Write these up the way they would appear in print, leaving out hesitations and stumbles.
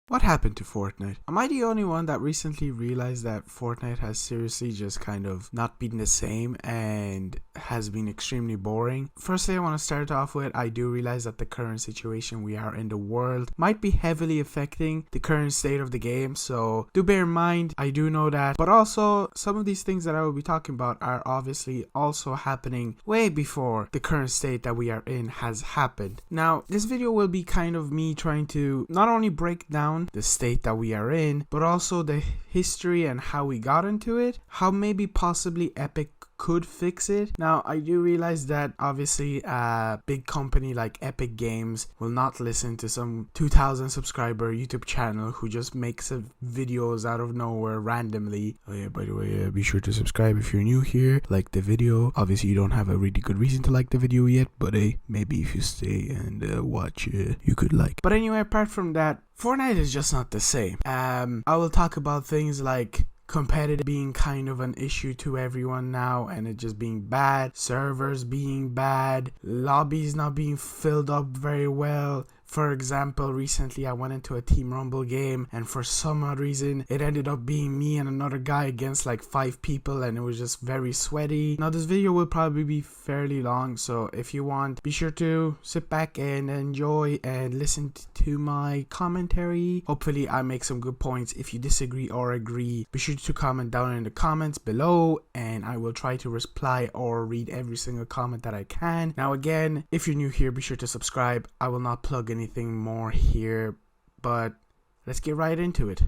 What happened to Fortnite? Am I the only one that recently realized that Fortnite has seriously just kind of not been the same and has been extremely boring? Firstly, I want to start off with, I do realize that the current situation we are in the world might be heavily affecting the current state of the game, so do bear in mind, I do know that. But also, some of these things that I will be talking about are obviously also happening way before the current state that we are in has happened. Now, this video will be kind of me trying to not only break down the state that we are in, but also the history and how we got into it, how maybe possibly Epic could fix it. Now, I do realize that obviously a big company like Epic Games will not listen to some 2,000 subscriber YouTube channel who just makes videos out of nowhere randomly. Oh yeah, by the way, be sure to subscribe if you're new here, like the video. Obviously you don't have a really good reason to like the video yet, but maybe if you stay and watch, you could like. But anyway, apart from that, Fortnite is just not the same. I will talk about things like competitive being kind of an issue to everyone now and it just being bad, servers being bad, lobbies not being filled up very well. For example, recently I went into a Team Rumble game and for some odd reason it ended up being me and another guy against like 5 people and it was just very sweaty. Now this video will probably be fairly long, so if you want, be sure to sit back and enjoy and listen to my commentary. Hopefully I make some good points. If you disagree or agree, be sure to comment down in the comments below and I will try to reply or read every single comment that I can. Now again, if you're new here, be sure to subscribe. I will not plug anything more here, but let's get right into it.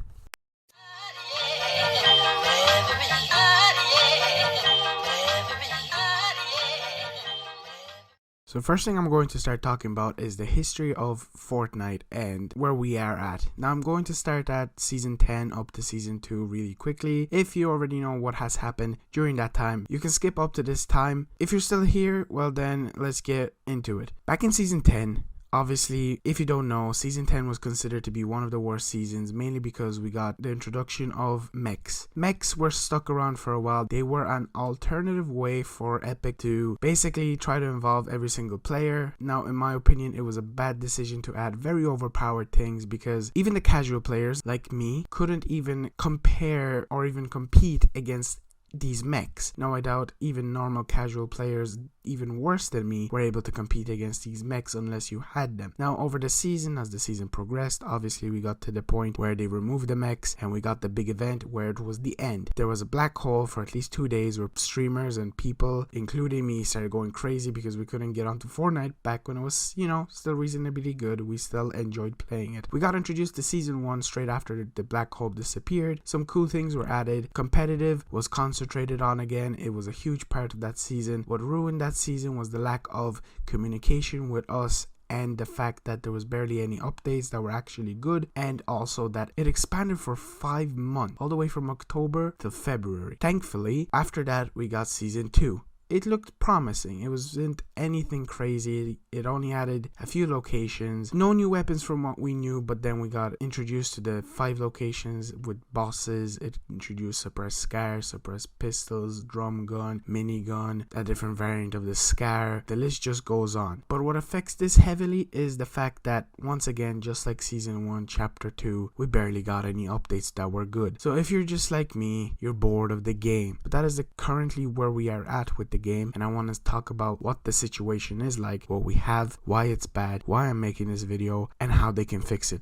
So first thing I'm going to start talking about is the history of Fortnite and where we are at. Now I'm going to start at season 10 up to season 2 really quickly. If you already know what has happened during that time, you can skip up to this time. If you're still here, well then let's get into it. Back in season 10, obviously, if you don't know, season 10 was considered to be one of the worst seasons, mainly because we got the introduction of mechs. Mechs were stuck around for a while. They were an alternative way for Epic to basically try to involve every single player. Now, in my opinion, it was a bad decision to add very overpowered things because even the casual players like me couldn't even compare or even compete against these mechs. Now I doubt even normal casual players, even worse than me, were able to compete against these mechs unless you had them. Now over the season, as the season progressed, obviously we got to the point where they removed the mechs and we got the big event where it was the end. There was a black hole for at least 2 days where streamers and people, including me, started going crazy because we couldn't get onto Fortnite back when it was, you know, still reasonably good. We still enjoyed playing it. We got introduced to season 1 straight after the black hole disappeared. Some cool things were added. Competitive was concentrated on again. It was a huge part of that season. What ruined that season was the lack of communication with us and the fact that there was barely any updates that were actually good, and also that it expanded for 5 months, all the way from October to February. Thankfully, after that we got season 2. It looked promising. It wasn't anything crazy. It only added a few locations. No new weapons from what we knew, but then we got introduced to the 5 locations with bosses. It introduced suppressed SCAR, suppressed pistols, drum gun, minigun, a different variant of the SCAR. The list just goes on. But what affects this heavily is the fact that, once again, just like season 1, chapter 2, we barely got any updates that were good. So if you're just like me, you're bored of the game. But that is currently where we are at with the game, and I want to talk about what the situation is like, what we have, why it's bad, why I'm making this video, and how they can fix it.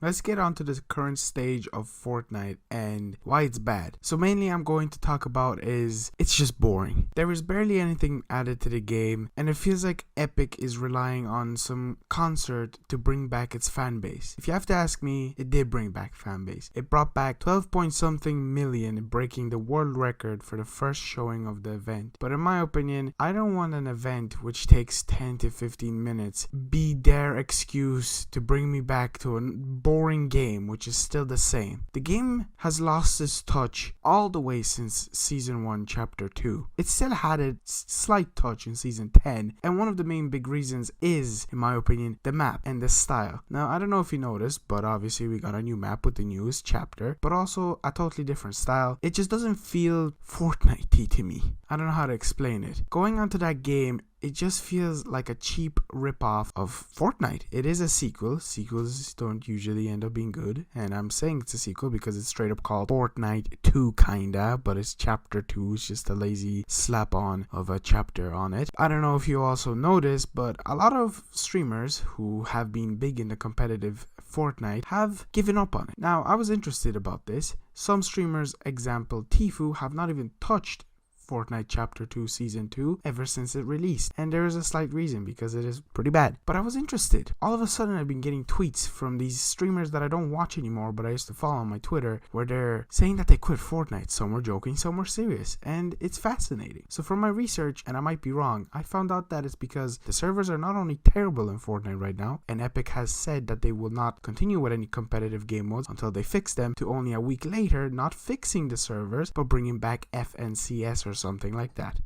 Let's get on to the current stage of Fortnite and why it's bad. So mainly I'm going to talk about is it's just boring. There is barely anything added to the game and it feels like Epic is relying on some concert to bring back its fan base. If you have to ask me, it did bring back fan base. It brought back 12 point something million, breaking the world record for the first showing of the event. But in my opinion, I don't want an event which takes 10 to 15 minutes be their excuse to bring me back to a boring game which is still the same. The game has lost its touch all the way since Season 1 Chapter 2. It still had a slight touch in Season 10, and one of the main big reasons is, in my opinion, the map and the style. Now, I don't know if you noticed, but obviously we got a new map with the newest chapter, but also a totally different style. It just doesn't feel Fortnite-y to me. I don't know how to explain it. Going onto that game, it just feels like a cheap ripoff of Fortnite. It is a sequel. Sequels don't usually end up being good. And I'm saying it's a sequel because it's straight up called Fortnite 2 kinda. But it's chapter 2. It's just a lazy slap on of a chapter on it. I don't know if you also noticed, but a lot of streamers who have been big in the competitive Fortnite have given up on it. Now, I was interested about this. Some streamers, example Tifu, have not even touched Fortnite Chapter 2 Season 2 ever since it released, and there is a slight reason, because it is pretty bad. But I was interested. All of a sudden I've been getting tweets from these streamers that I don't watch anymore but I used to follow on my Twitter, where they're saying that they quit Fortnite. Some were joking, some were serious, and it's fascinating. So from my research, and I might be wrong, I found out that it's because the servers are not only terrible in Fortnite right now, and Epic has said that they will not continue with any competitive game modes until they fix them, to only a week later not fixing the servers but bringing back FNCS or something like that.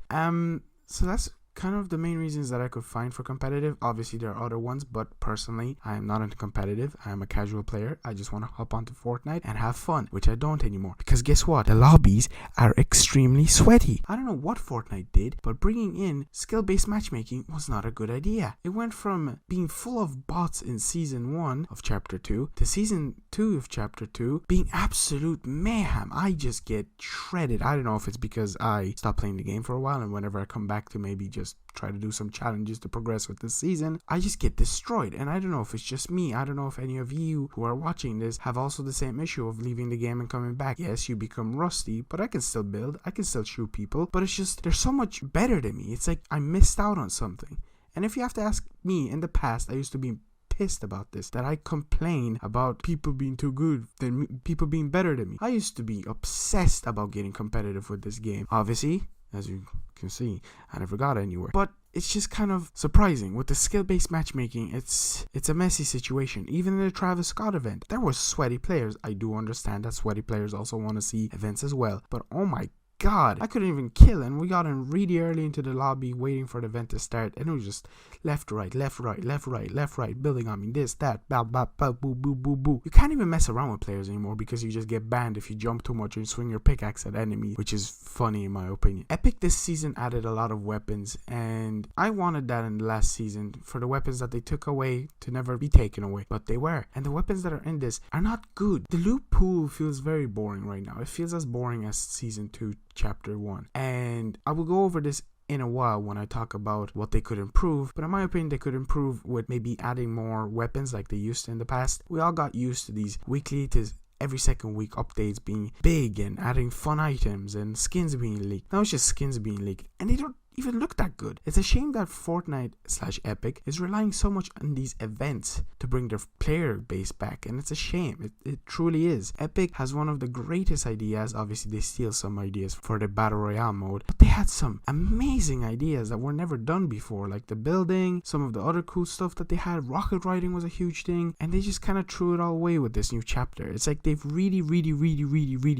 So that's kind of the main reasons that I could find for competitive. Obviously there are other ones, but personally I am not into competitive. I am a casual player. I just want to hop onto Fortnite and have fun, which I don't anymore, because guess what, the lobbies are extremely sweaty. I don't know what Fortnite did, but bringing in skill-based matchmaking was not a good idea. It went from being full of bots in Season 1 of Chapter 2 to Season 2 of Chapter 2 being absolute mayhem. I just get shredded. I don't know if it's because I stopped playing the game for a while, and whenever I come back to maybe just try to do some challenges to progress with this season, I just get destroyed. And I don't know if it's just me. I don't know if any of you who are watching this have also the same issue of leaving the game and coming back. Yes, you become rusty, but I can still build, I can still shoot people, but it's just, they're so much better than me. It's like I missed out on something. And if you have to ask me, in the past I used to be pissed about this, that I complain about people being too good than me, people being better than me. I used to be obsessed about getting competitive with this game. Obviously, as you can see, I never got anywhere. But it's just kind of surprising. With the skill-based matchmaking, it's a messy situation. Even in the Travis Scott event, there were sweaty players. I do understand that sweaty players also want to see events as well. But oh my God, I couldn't even kill, and we got in really early into the lobby waiting for the event to start, and it was just left, right, left, right, left, right, left, right, building on me, this, that, blah, blah, blah, boo, boo, boo, boo. You can't even mess around with players anymore because you just get banned if you jump too much and swing your pickaxe at enemies, which is funny in my opinion. Epic this season added a lot of weapons, and I wanted that in the last season for the weapons that they took away to never be taken away, but they were. And the weapons that are in this are not good. The loot pool feels very boring right now. It feels as boring as Season 2 Chapter 1, and I will go over this in a while when I talk about what they could improve, but in my opinion they could improve with maybe adding more weapons like they used to in the past. We all got used to these weekly to every second week updates being big and adding fun items and skins being leaked. Now it's just skins being leaked, and they don't even look that good. It's a shame that Fortnite/Epic is relying so much on these events to bring their player base back, and it's a shame. It truly is. Epic has one of the greatest ideas. Obviously they steal some ideas for the battle royale mode, but they had some amazing ideas that were never done before, like the building, some of the other cool stuff that they had. Rocket riding was a huge thing, and they just kind of threw it all away with this new chapter. It's like they've really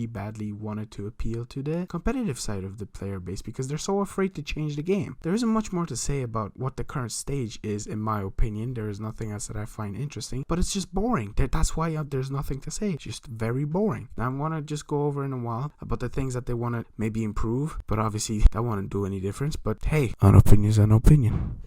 badly wanted to appeal to the competitive side of the player base because they're so afraid to change the game. There isn't much more to say about what the current stage is, in my opinion. There is nothing else that I find interesting, but it's just boring. That's why there's nothing to say. It's just very boring. Now I want to just go over in a while about the things that they want to maybe improve, but obviously that won't do any difference. But hey, an opinion is an opinion.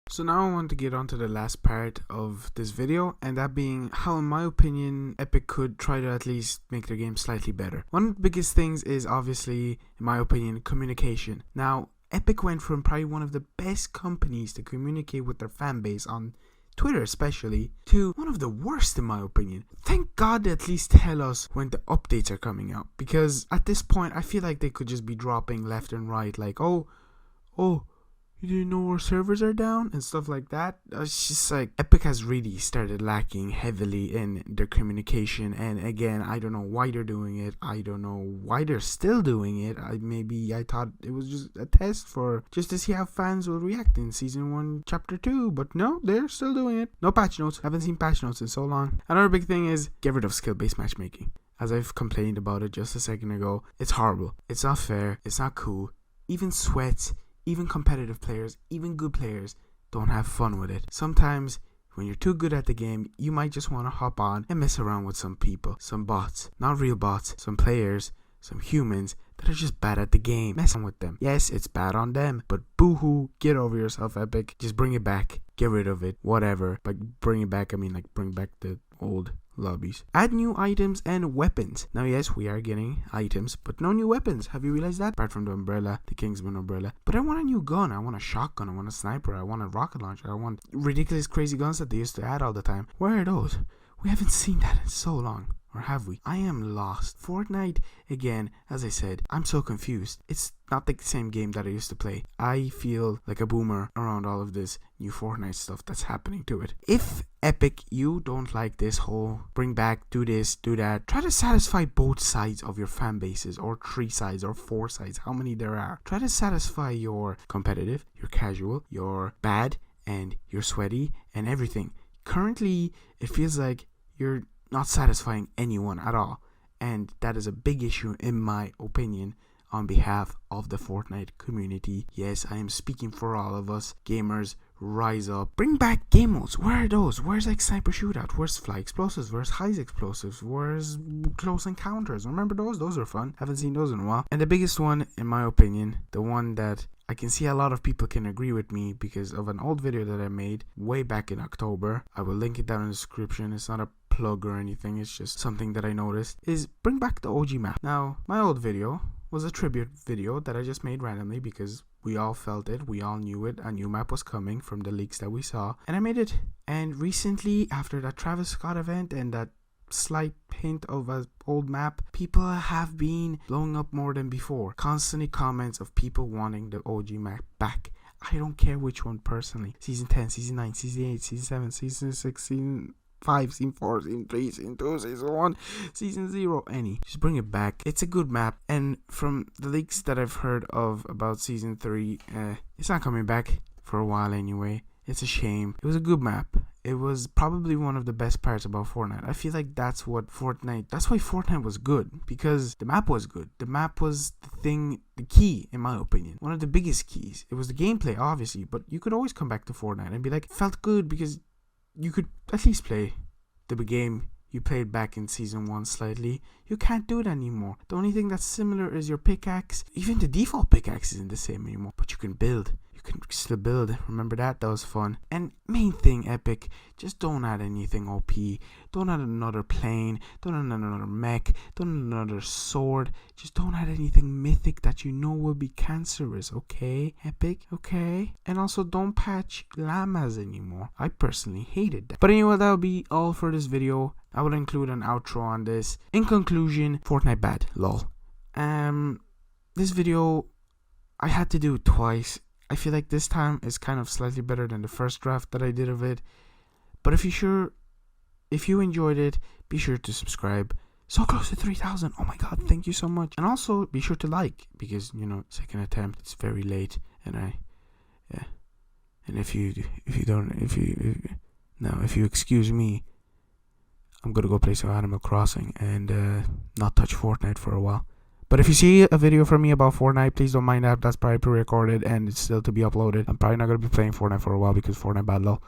So now I want to get on to the last part of this video, and that being how, in my opinion, Epic could try to at least make their game slightly better. One of the biggest things is obviously, in my opinion, communication. Now, Epic went from probably one of the best companies to communicate with their fan base on Twitter especially, to one of the worst in my opinion. Thank God they at least tell us when the updates are coming out, because at this point I feel like they could just be dropping left and right like, oh, You didn't know our servers are down and stuff like that. It's just like Epic has really started lacking heavily in their communication, and again, I don't know why they're doing it. I don't know why they're still doing it. Maybe I thought it was just a test for just to see how fans will react in season 1 chapter 2, but no, they're still doing it. No patch notes. Haven't seen patch notes in so long. Another big thing is get rid of skill-based matchmaking. As I've complained about it just a second ago, it's horrible. It's not fair. It's not cool. Even sweats, even competitive players, even good players don't have fun with it. Sometimes when you're too good at the game, you might just want to hop on and mess around with some people, some bots, not real bots, some players, some humans that are just bad at the game. Messing with them. Yes, it's bad on them, but boo-hoo, get over yourself, Epic. Just bring it back. Get rid of it. Whatever. Like, bring it back, I mean, like, bring back the old lobbies. Add new items and weapons. Now, yes, we are getting items, but no new weapons. Have you realized that? Apart from the umbrella, the Kingsman umbrella. But I want a new gun. I want a shotgun. I want a sniper. I want a rocket launcher. I want ridiculous, crazy guns that they used to add all the time. Where are those? We haven't seen that in so long. Or have we? I am lost. Fortnite, again, as I said, I'm so confused. It's not the same game that I used to play. I feel like a boomer around all of this new Fortnite stuff that's happening to it. If Epic, you don't like this whole bring back, do this, do that, try to satisfy both sides of your fan bases, or 3 sides or 4 sides, how many there are. Try to satisfy your competitive, your casual, your bad, and your sweaty, and everything. Currently, it feels like you're not satisfying anyone at all, and that is a big issue in my opinion on behalf of the Fortnite community. Yes, I am speaking for all of us. Gamers, rise up. Bring back game modes. Where are those? Where's like sniper shootout? Where's fly explosives? Where's heist explosives? Where's close encounters? Remember those? Those are fun. Haven't seen those in a while. And the biggest one, in my opinion, the one that I can see a lot of people can agree with me because of an old video that I made way back in October. I will link it down in the description. It's not a plug or anything, it's just something that I noticed, is bring back the OG map. Now, my old video was a tribute video that I just made randomly because we all felt it, we all knew it, a new map was coming from the leaks that we saw, and I made it. And recently, after that Travis Scott event and that slight hint of an old map, people have been blowing up more than before. Constantly comments of people wanting the OG map back. I don't care which one personally. Season 10, Season 9, Season 8, Season 7, Season 6, Season 5, Season 4, Season 3, Season 2, Season 1, Season 0, any. Just bring it back. It's a good map, and from the leaks that I've heard of about Season 3, it's not coming back for a while anyway. It's a shame. It was a good map. It was probably one of the best parts about Fortnite. I feel like that's why Fortnite was good, because the map was good. The map was the key, in my opinion. One of the biggest keys. It was the gameplay, obviously, but you could always come back to Fortnite and be like, it felt good because you could at least play the game you played back in Season 1 slightly. You can't do it anymore. The only thing that's similar is your pickaxe. Even the default pickaxe isn't the same anymore, but you can build. Can still build. Remember that? That was fun. And main thing, Epic, just don't add anything OP. Don't add another plane. Don't add another mech. Don't add another sword. Just don't add anything mythic that you know will be cancerous, okay, Epic? Okay? And also don't patch llamas anymore. I personally hated that. But anyway, that'll be all for this video. I will include an outro on this. In conclusion, Fortnite bad. Lol. This video, I had to do it twice. I feel like this time is kind of slightly better than the first draft that I did of it. But if you enjoyed it, be sure to subscribe. So close to 3,000. Oh my god, thank you so much. And also be sure to like, because second attempt, it's very late, and and if you excuse me, I'm gonna go play some Animal Crossing and not touch Fortnite for a while. But if you see a video from me about Fortnite, please don't mind that. That's probably pre-recorded and it's still to be uploaded. I'm probably not going to be playing Fortnite for a while because Fortnite bad lol.